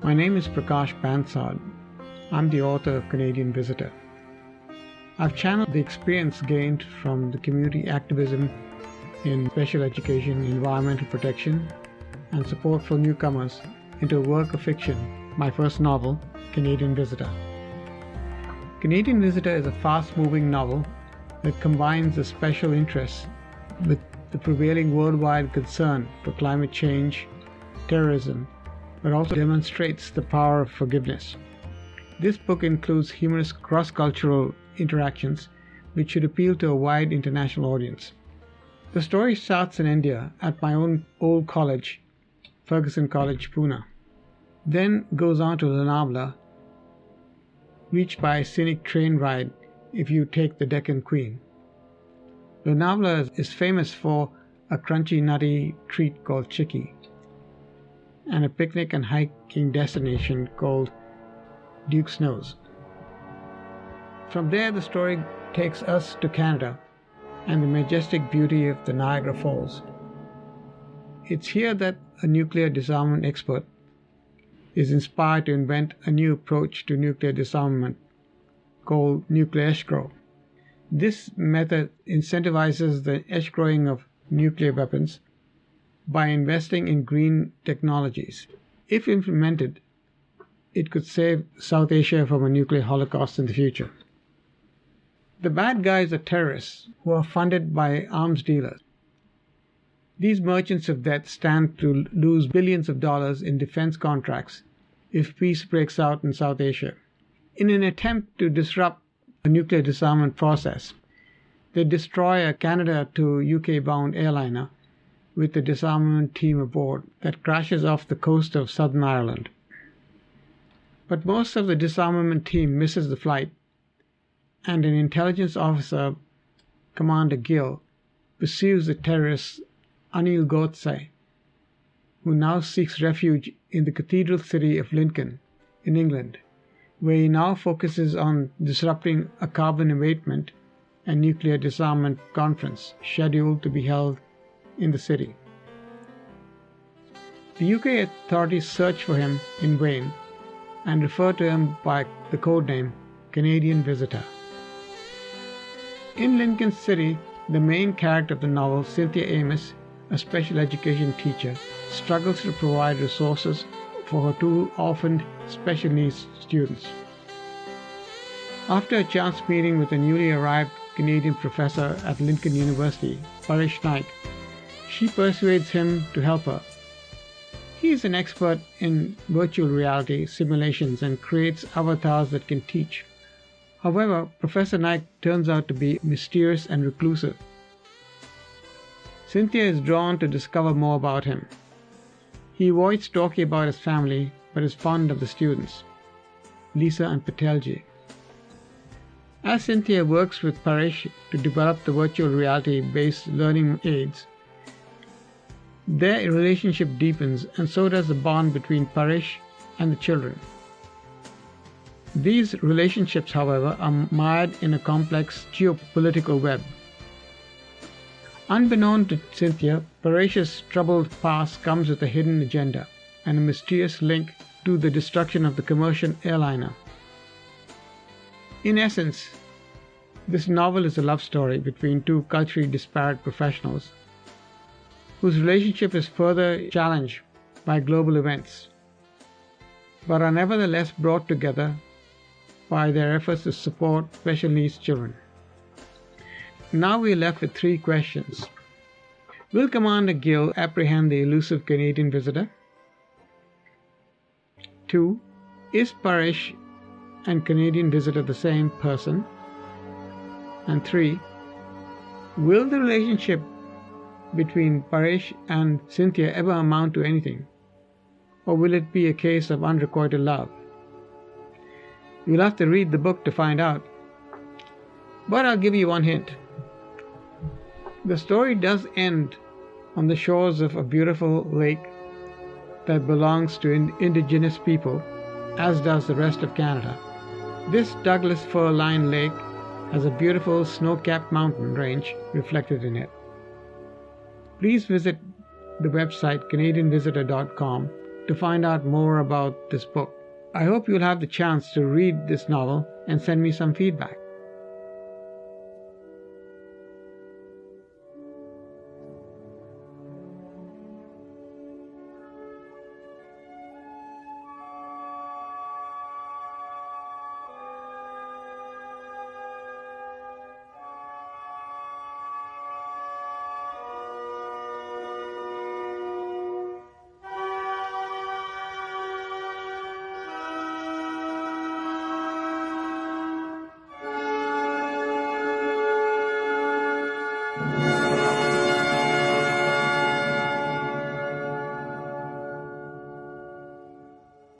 My name is Prakash Bansad. I'm the author of Canadian Visitor. I've channeled the experience gained from the community activism in special education, environmental protection, and support for newcomers into a work of fiction, my first novel, Canadian Visitor. Canadian Visitor is a fast-moving novel that combines the special interests with the prevailing worldwide concern for climate change, terrorism, but also demonstrates the power of forgiveness. This book includes humorous cross-cultural interactions which should appeal to a wide international audience. The story starts in India at my own old college, Ferguson College, Pune. Then goes on to Lonavala, reached by a scenic train ride if you take the Deccan Queen. Lonavala is famous for a crunchy, nutty treat called chicky, and a picnic and hiking destination called Duke's Nose. From there, the story takes us to Canada and the majestic beauty of the Niagara Falls. It's here that a nuclear disarmament expert is inspired to invent a new approach to nuclear disarmament called nuclear escrow. This method incentivizes the escrowing of nuclear weapons by investing in green technologies. If implemented, it could save South Asia from a nuclear holocaust in the future. The bad guys are terrorists who are funded by arms dealers. These merchants of death stand to lose billions of dollars in defense contracts if peace breaks out in South Asia. In an attempt to disrupt the nuclear disarmament process, they destroy a Canada to UK-bound airliner with the disarmament team aboard that crashes off the coast of Southern Ireland. But most of the disarmament team misses the flight, and an intelligence officer, Commander Gill, pursues the terrorist Anil Godse, who now seeks refuge in the cathedral city of Lincoln in England, where he now focuses on disrupting a carbon abatement and nuclear disarmament conference scheduled to be held in the city. The UK authorities search for him in vain and refer to him by the codename Canadian Visitor. In Lincoln City, the main character of the novel, Cynthia Amos, a special education teacher, struggles to provide resources for her two orphaned special needs students. After a chance meeting with a newly arrived Canadian professor at Lincoln University, Paresh Naik, she persuades him to help her. He is an expert in virtual reality simulations and creates avatars that can teach. However, Professor Naik turns out to be mysterious and reclusive. Cynthia is drawn to discover more about him. He avoids talking about his family, but is fond of the students, Lisa and Patelji. As Cynthia works with Paresh to develop the virtual reality-based learning aids, their relationship deepens, and so does the bond between Paresh and the children. These relationships, however, are mired in a complex geopolitical web. Unbeknown to Cynthia, Paresh's troubled past comes with a hidden agenda and a mysterious link to the destruction of the commercial airliner. In essence, this novel is a love story between two culturally disparate professionals whose relationship is further challenged by global events, but are nevertheless brought together by their efforts to support special needs children. Now we are left with three questions. Will Commander Gill apprehend the elusive Canadian visitor? 2. Is Paresh and Canadian visitor the same person? And 3. Will the relationship between Paresh and Cynthia ever amount to anything? Or will it be a case of unrequited love? You'll have to read the book to find out. But I'll give you one hint. The story does end on the shores of a beautiful lake that belongs to indigenous people, as does the rest of Canada. This Douglas fir-lined lake has a beautiful snow-capped mountain range reflected in it. Please visit the website CanadianVisitor.com to to find out more about this book. I hope you'll have the chance to read this novel and send me some feedback.